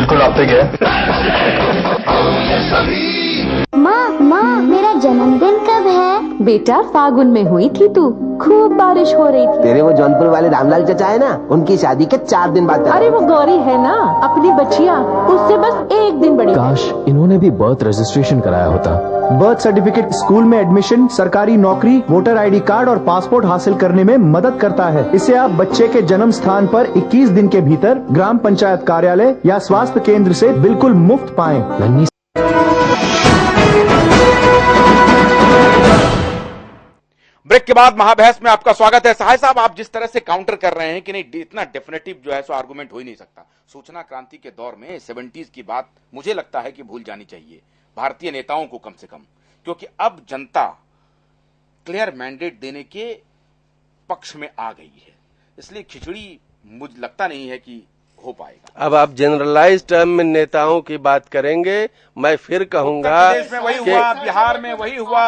बिल्कुल आप पे गया। माँ मेरा जन्मदिन कब है? बेटा फागुन में हुई थी तू, खूब बारिश हो रही थी। तेरे वो जौनपुर वाले रामलाल चचा है ना, उनकी शादी के 4 दिन बाद। अरे वो गौरी है ना, अपनी बच्चिया, उससे बस 1 दिन बड़ी। काश इन्होंने भी बर्थ रजिस्ट्रेशन कराया होता। बर्थ सर्टिफिकेट स्कूल में एडमिशन, सरकारी नौकरी, वोटर आईडी कार्ड और पासपोर्ट हासिल करने में मदद करता है। इसे आप बच्चे के जन्म स्थान पर 21 दिन के भीतर ग्राम पंचायत कार्यालय या स्वास्थ्य केंद्र से बिल्कुल मुफ्त पाएं। ब्रेक के बाद महाबहस में आपका स्वागत है। सहाय साहब, आप जिस तरह से काउंटर कर रहे हैं कि नहीं, इतना डेफिनेटिव जो है सो आर्गुमेंट हो ही नहीं सकता। सूचना क्रांति के दौर में 70s की बात मुझे लगता है कि भूल जानी चाहिए भारतीय नेताओं को कम से कम, क्योंकि अब जनता क्लियर मैंडेट देने के पक्ष में आ गई है, इसलिए खिचड़ी मुझे लगता नहीं है कि हो पाएगा। अब आप जनरलाइज टर्म में नेताओं की बात करेंगे, मैं फिर कहूंगा में वही हुआ, बिहार में वही हुआ,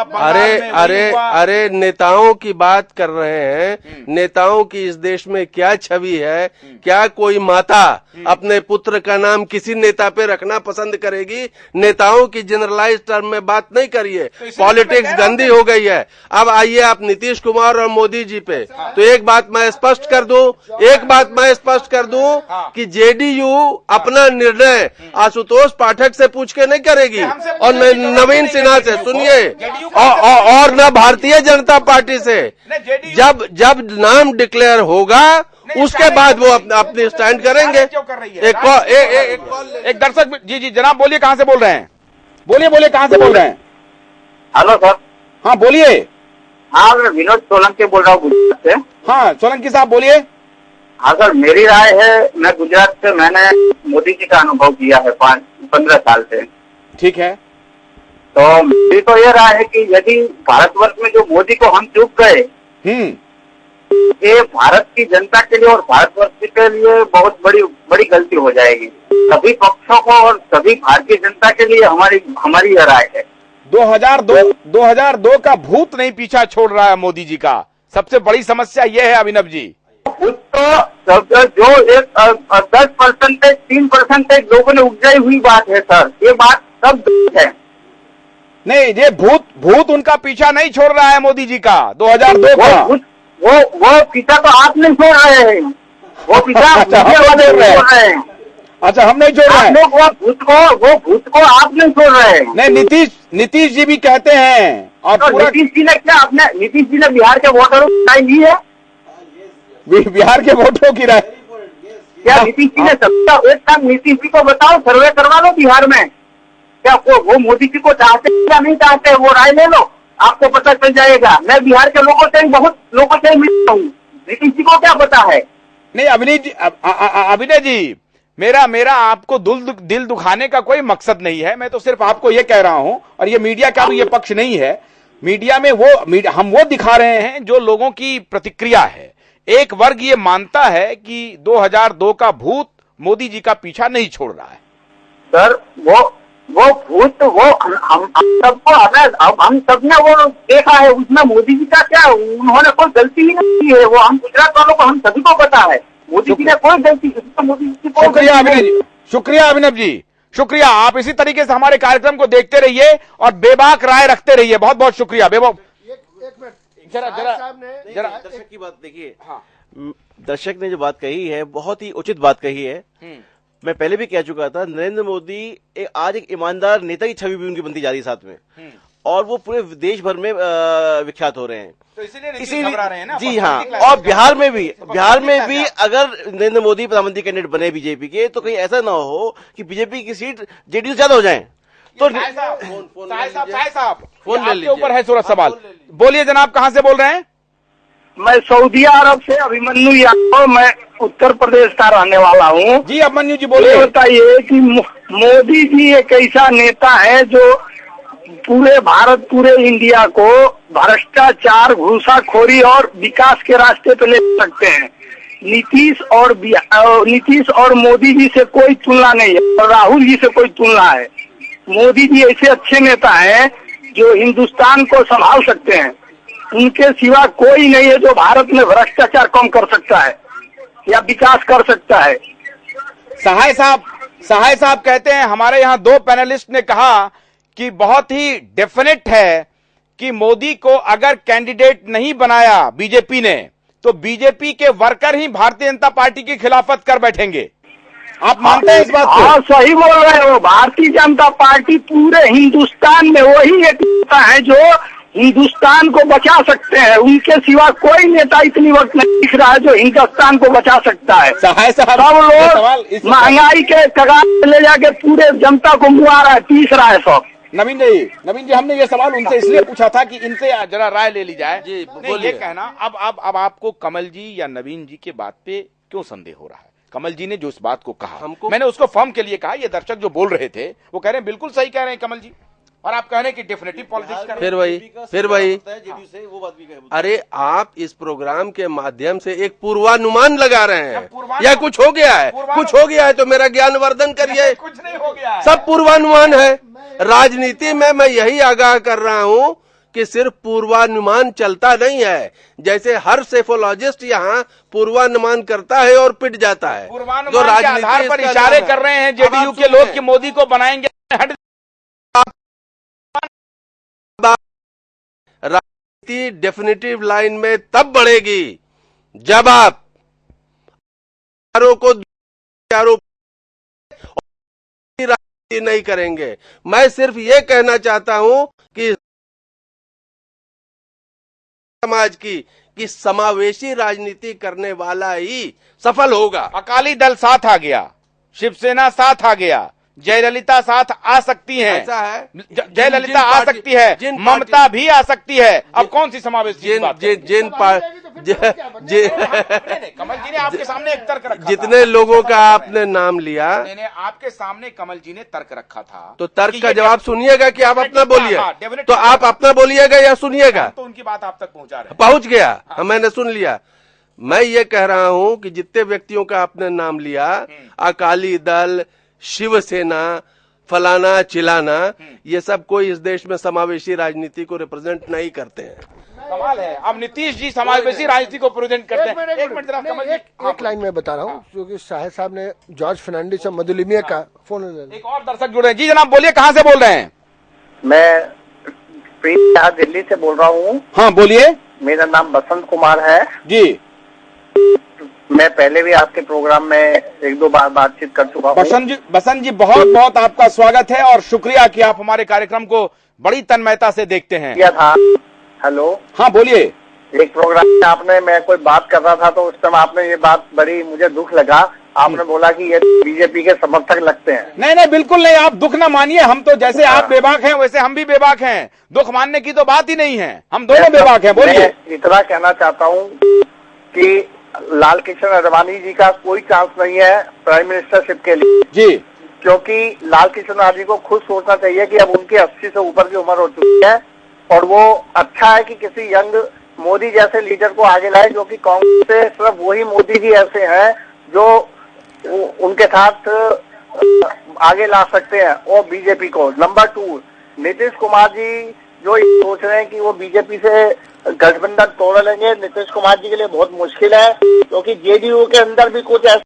अरे नेताओं की बात कर रहे हैं। नेताओं की इस देश में क्या छवि है? क्या कोई माता अपने पुत्र का नाम किसी नेता पे रखना पसंद करेगी? नेताओं की जनरलाइज टर्म में बात नहीं करिए, पॉलिटिक्स गंदी हो गई है। अब आइए आप नीतीश कुमार और मोदी जी पे। तो एक बात मैं स्पष्ट कर दूं कि जेडीयू अपना निर्णय आशुतोष पाठक से पूछ के नहीं करेगी और नवीन सिन्हा से, सुनिए, और न भारतीय जनता पार्टी से। जब नाम डिक्लेयर होगा उसके बाद वो अपनी स्टैंड करेंगे। एक दर्शक, जी जनाब बोलिए, कहां से बोल रहे हैं? बोलिए कहां से बोल रहे हैं? Hello sir. हाँ बोलिए। हाँ मैं विनोद सोलंकी बोल रहा हूँ गुजरात से। हाँ सोलंकी साहब बोलिए। हाँ सर, मेरी राय है, मैं गुजरात से, मैंने मोदी जी का अनुभव किया है 15 साल से। ठीक है। तो मेरी तो ये राय है कि यदि भारतवर्ष में जो मोदी को हम चूक गए, ये भारत की जनता के लिए और भारतवर्ष के लिए बहुत बड़ी गलती हो जाएगी। सभी पक्षों को और सभी भारतीय जनता के लिए हमारी यह राय है। 2002 का भूत नहीं पीछा छोड़ रहा है मोदी जी का। सबसे बड़ी समस्या यह है अभिनव जी, तो जो एक 10%, 3% लोगों ने उपजाई हुई बात है सर, ये बात सब है। नहीं, ये भूत उनका पीछा नहीं छोड़ रहा है मोदी जी का 2002 का। वो पीछा तो आप नहीं छोड़ रहे हैं, वो पीछा छोड़ रहे हैं। अच्छा, हम नहीं छोड़ रहे हैं। वो भूत को आप नहीं छोड़ रहे हैं। नहीं, नीतीश जी भी कहते हैं। और तो नीतीश जी ने बिहार के वोटरों की राय ली है? बिहार के वोटरों की राय क्या नीतीश जी ने सबका एक काम? नीतीश जी को बताओ, सर्वे करवा लो बिहार में, क्या वो मोदी जी को चाहते या नहीं चाहते, वो राय ले लो, आपको पता चल जाएगा। मैं बिहार के लोगों से बहुत लोगों से मिलता हूँ, नीतीश जी को क्या पता है? नहीं अभिनय जी, मेरा आपको दिल दुखाने का कोई मकसद नहीं है। मैं तो सिर्फ आपको ये कह रहा हूं, और ये मीडिया का भी ये पक्ष नहीं है। मीडिया में हम वो दिखा रहे हैं जो लोगों की प्रतिक्रिया है। एक वर्ग ये मानता है कि 2002 का भूत मोदी जी का पीछा नहीं छोड़ रहा है। सर वो भूत, वो हम सबको, हम सबने वो देखा है, उसमें मोदी जी का क्या, उन्होंने कोई गलती ही नहीं की है। वो हम गुजरात वालों को, हम सभी को पता है, मोदी जी ने कोई गलती की, तो मोदी जी को। शुक्रिया अभिनव जी, शुक्रिया। आप इसी तरीके से हमारे कार्यक्रम को देखते रहिए और बेबाक राय रखते रहिए। बहुत बहुत शुक्रिया। जरा दर्शक की बात देखिए। हाँ, दर्शक ने जो बात कही है बहुत ही उचित बात कही है। मैं पहले भी कह चुका था, नरेंद्र मोदी आज एक ईमानदार नेता की छवि भी उनकी बनती जा रही है साथ में, और वो पूरे देश भर में विख्यात हो रहे हैं। तो इसीलिए घबरा रहे हैं ना। जी हाँ, और बिहार में भी अगर नरेंद्र मोदी प्रधानमंत्री कैंडिडेट बने बीजेपी के, तो कहीं ऐसा ना हो कि बीजेपी की सीट जेडीयू ज्यादा हो जाए। तो साहब फोन आपके ऊपर है सूरज सवाल। बोलिए जनाब, कहां से बोल रहे हैं? मैं सऊदी अरब से अभिमन्यु यादव, मैं उत्तर प्रदेश का रहने वाला हूँ। जी अभिमन्यु जी बोलिए। बताइए कि मोदी जी एक ऐसा नेता है जो पूरे भारत, पूरे इंडिया को भ्रष्टाचार, घूसाखोरी और विकास के रास्ते पे ले सकते हैं। नीतीश और मोदी जी से कोई तुलना नहीं है, और राहुल जी से कोई तुलना है। मोदी जी ऐसे अच्छे नेता हैं जो हिंदुस्तान को संभाल सकते हैं। उनके सिवा कोई नहीं है जो भारत में भ्रष्टाचार कम कर सकता है या विकास कर सकता है। सहाय साहब, सहाय साहब कहते हैं हमारे यहां दो पैनलिस्ट ने कहा कि बहुत ही डेफिनेट है कि मोदी को अगर कैंडिडेट नहीं बनाया बीजेपी ने तो बीजेपी के वर्कर ही भारतीय जनता पार्टी की खिलाफत कर बैठेंगे। आप मानते हैं इस बात को? हाँ, सही बोल रहे हो। भारतीय जनता पार्टी पूरे हिंदुस्तान में वही एक नेता है जो हिंदुस्तान को बचा सकते हैं। उनके सिवा कोई नेता इतनी वक्त नहीं दिख रहा है जो हिंदुस्तान को बचा सकता है। सहाय साहब सब सवाल लोग महंगाई के कगार पे ले जाके पूरे जनता को मुआ रहा है, पीस रहा है सब। नवीन जी हमने ये सवाल उनसे इसलिए पूछा था कि इनसे जरा राय ले ली जाए। जी, नहीं, बोलिए। ये कहना अब आपको कमल जी या नवीन जी के बात पे क्यों संदेह हो रहा है? कमल जी ने जो इस बात को कहा, मैंने उसको फर्म के लिए कहा, ये दर्शक जो बोल रहे थे वो कह रहे हैं बिल्कुल सही कह रहे हैं कमल जी, और आप कह रहे हैं कि डेफिनेटिव पॉलिटिक्स कर रहे हैं। फिर वही अरे आप इस प्रोग्राम के माध्यम से एक पूर्वानुमान लगा रहे हैं या कुछ हो गया है? कुछ हो गया है तो मेरा ज्ञानवर्धन करिए। कुछ नहीं हो गया है। सब पूर्वानुमान है। राजनीति में मैं यही आगाह कर रहा हूं कि सिर्फ पूर्वानुमान चलता नहीं है। जैसे हर सेफोलॉजिस्ट यहाँ पूर्वानुमान करता है और पिट जाता है। पूर्वानुमान के आधार पर इशारे कर रहे हैं जेडीयू के लोग कि मोदी को बनाएंगे। राजनीति डेफिनेटिव लाइन में तब बढ़ेगी जब आप को राजनीति नहीं करेंगे। मैं सिर्फ ये कहना चाहता हूं कि समाज की समावेशी राजनीति करने वाला ही सफल होगा। अकाली दल साथ आ गया, शिवसेना साथ आ गया, जयललिता साथ आ सकती हैं। ऐसा है जयललिता आ सकती है, ममता भी आ सकती है। अब कौन सी समावेश की बात कमल जी ने आपके सामने एक तर्क रखा जितने लोगों का आपने नाम लिया, आपके सामने कमल जी ने तर्क रखा था, तो तर्क का जवाब सुनिएगा कि आप अपना बोलिए? हाँ, तो आप अपना बोलिएगा या सुनिएगा? तो उनकी बात आप तक पहुंचा रहे। पहुंच गया, मैंने सुन लिया। मैं ये कह रहा हूं कि जितने व्यक्तियों का आपने नाम लिया, अकाली दल, शिवसेना, फलाना चिलाना, ये सब कोई इस देश में समावेशी राजनीति को रिप्रेजेंट नहीं करते हैं। कमाल है। अब नीतीश जी समावेशी राजनीति को प्रेजेंट करते हैं। एक मिनट जरा कमल जी, एक लाइन में बता रहा हूँ क्योंकि शाहिद साहब ने जॉर्ज फर्नांडिस और मधुलिमिया का फोन। एक और दर्शक जुड़े हैं। जी जनाब बोलिए, कहाँ से बोल रहे हैं? मैं प्रीत यहाँ दिल्ली से बोल रहा हूँ। हाँ बोलिए। मेरा नाम बसंत कुमार है जी। मैं पहले भी आपके प्रोग्राम में एक दो बार बातचीत कर चुका हूँ। बसंत जी बहुत बहुत आपका स्वागत है और शुक्रिया कि आप हमारे कार्यक्रम को बड़ी तन्मयता से देखते हैं। क्या था? हेलो, हाँ बोलिए। एक प्रोग्राम में आपने, मैं कोई बात कर रहा था तो उस समय आपने ये बात, बड़ी मुझे दुख लगा, आपने बोला कि ये बीजेपी के समर्थक लगते हैं। नहीं बिल्कुल नहीं, आप दुख ना मानिए। हम तो जैसे आप बेबाक हैं वैसे हम भी बेबाक हैं। दुख मानने की तो बात ही नहीं है, हम दोनों बेबाक हैं। बोलिए। मैं इतना कहना चाहता हूँ कि लाल कृष्ण आडवाणी जी का कोई चांस नहीं है प्राइम मिनिस्टरशिप के लिए जी, क्योंकि लाल कृष्ण आडवाणी जी को खुद सोचना चाहिए कि अब उनकी 80 से ऊपर की उम्र हो चुकी है और वो अच्छा है कि किसी यंग मोदी जैसे लीडर को आगे लाए, जो कि कांग्रेस से सिर्फ वही मोदी जी ऐसे हैं जो उनके साथ आगे ला सकते हैं और बीजेपी को। नंबर 2, नीतीश कुमार जी जो सोच रहे हैं कि वो बीजेपी से गठबंधन तोड़ लेंगे, नीतीश कुमार जी के लिए बहुत मुश्किल है, क्योंकि जेडीयू के अंदर भी कुछ ऐसा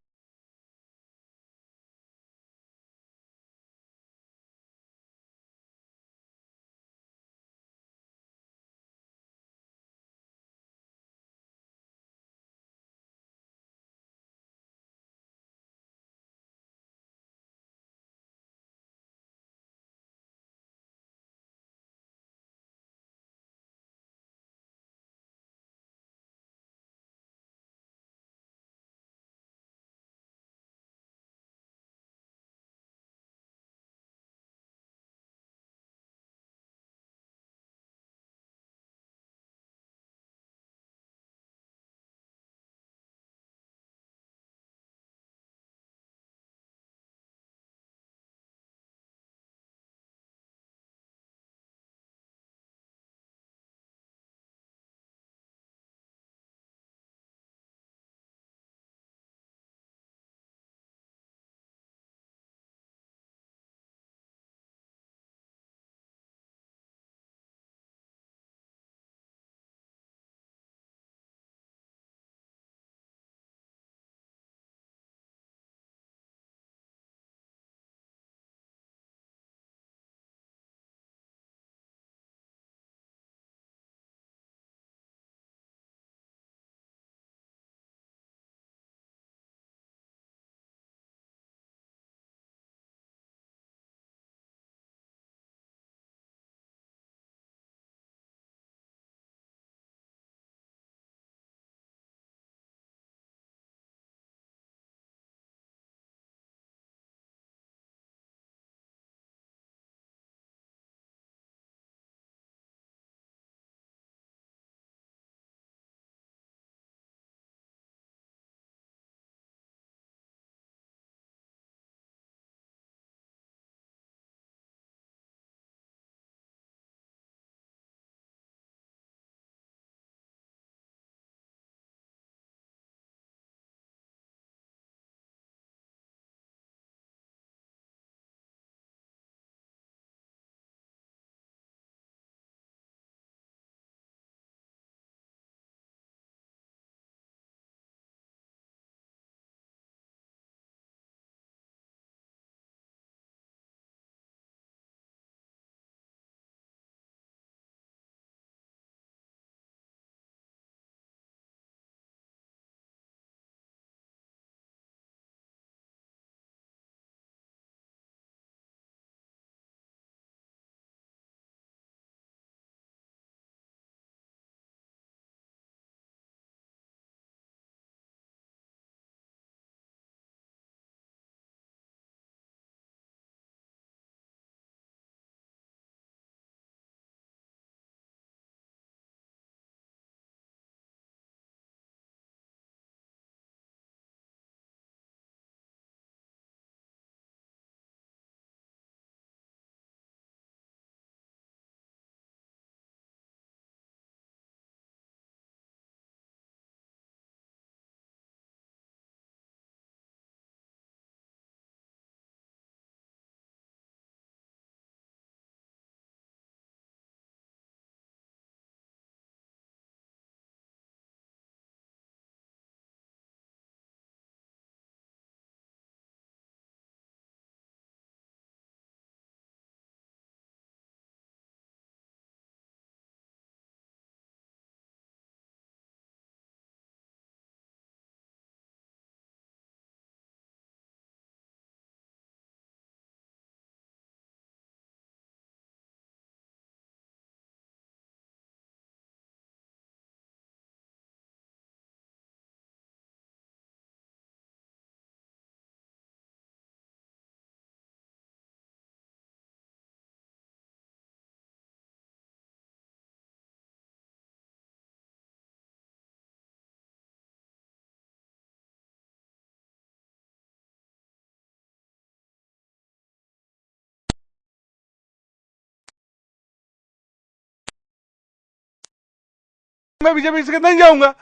मैं बीजेपी के साथ नहीं जाऊंगा।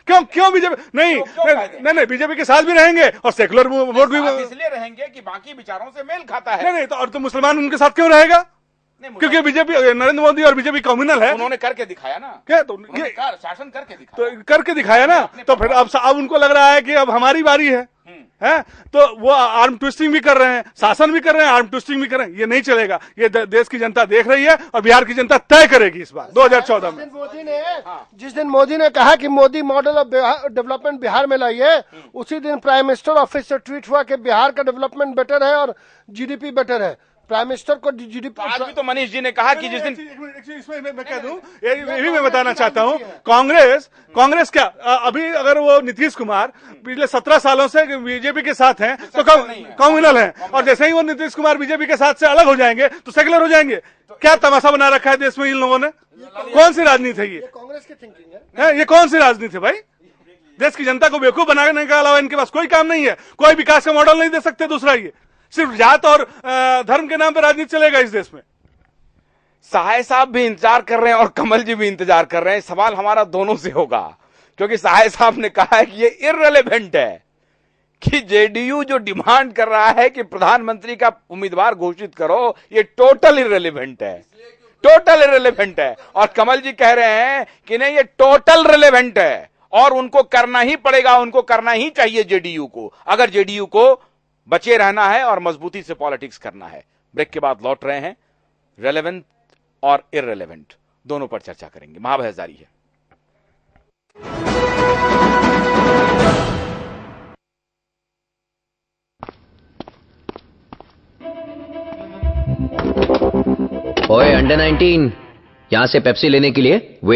क्यों बीजेपी नहीं बीजेपी के साथ भी रहेंगे और सेकुलर वोट भी इसलिए रहेंगे कि बाकी विचारों से मेल खाता है। नहीं तो और तो मुसलमान उनके साथ क्यों रहेगा? क्योंकि बीजेपी नरेंद्र मोदी और बीजेपी कम्युनल है। उन्होंने करके दिखाया ना, क्या तो शासन करके दिखाया ना। तो फिर अब उनको लग रहा है कि अब हमारी बारी है तो वो आर्म ट्विस्टिंग भी कर रहे हैं, शासन भी कर रहे हैं, आर्म ट्विस्टिंग भी कर रहे हैं। ये नहीं चलेगा। ये देश की जनता देख रही है और बिहार की जनता तय करेगी इस बार 2014 में। जिस दिन मोदी ने कहा कि Modi model of development Bihar में लाइए, उसी दिन प्राइम मिनिस्टर ऑफिस से ट्वीट हुआ कि बिहार का डेवलपमेंट बेटर है और जीडीपी बेटर है। प्राइम मिनिस्टर को जीडीपी आज भी तो मनीष जी ने कहा कि जिस दिन इसमें मैं कह दूं, ये भी मैं बताना चाहता हूं, कांग्रेस क्या अभी अगर वो नीतीश कुमार पिछले 17 सालों से बीजेपी के साथ हैं तो कम्युनल हैं, और जैसे ही वो नीतीश कुमार बीजेपी के साथ से अलग हो जाएंगे तो सेकुलर हो जाएंगे। क्या तमाशा बना रखा है देश में इन लोगों ने? कौन सी राजनीति है ये? कांग्रेस की थिंकिंग है। ये कौन सी राजनीति है भाई? देश की जनता को बेवकूफ बनाने के अलावा इनके पास कोई काम नहीं है। कोई विकास का मॉडल नहीं दे सकते। दूसरा, ये सिर्फ जात और धर्म के नाम पर राजनीति चलेगा इस देश में। सहाय साहब भी इंतजार कर रहे हैं और कमल जी भी इंतजार कर रहे हैं। सवाल हमारा दोनों से होगा, क्योंकि सहाय साहब ने कहा है कि ये इररिलेवेंट है कि जेडीयू जो डिमांड कर रहा है कि प्रधानमंत्री का उम्मीदवार घोषित करो, ये टोटल इररिलेवेंट है। और कमल जी कह रहे हैं कि नहीं, ये टोटल रिलेवेंट है और उनको करना ही पड़ेगा, उनको करना ही चाहिए जेडीयू को, अगर जेडीयू को बचे रहना है और मजबूती से पॉलिटिक्स करना है। ब्रेक के बाद लौट रहे हैं, रेलेवेंट और इररिलेवेंट दोनों पर चर्चा करेंगे। महाबहस जारी है। ओए अंडर 19, यहां से पेप्सी लेने के लिए वेट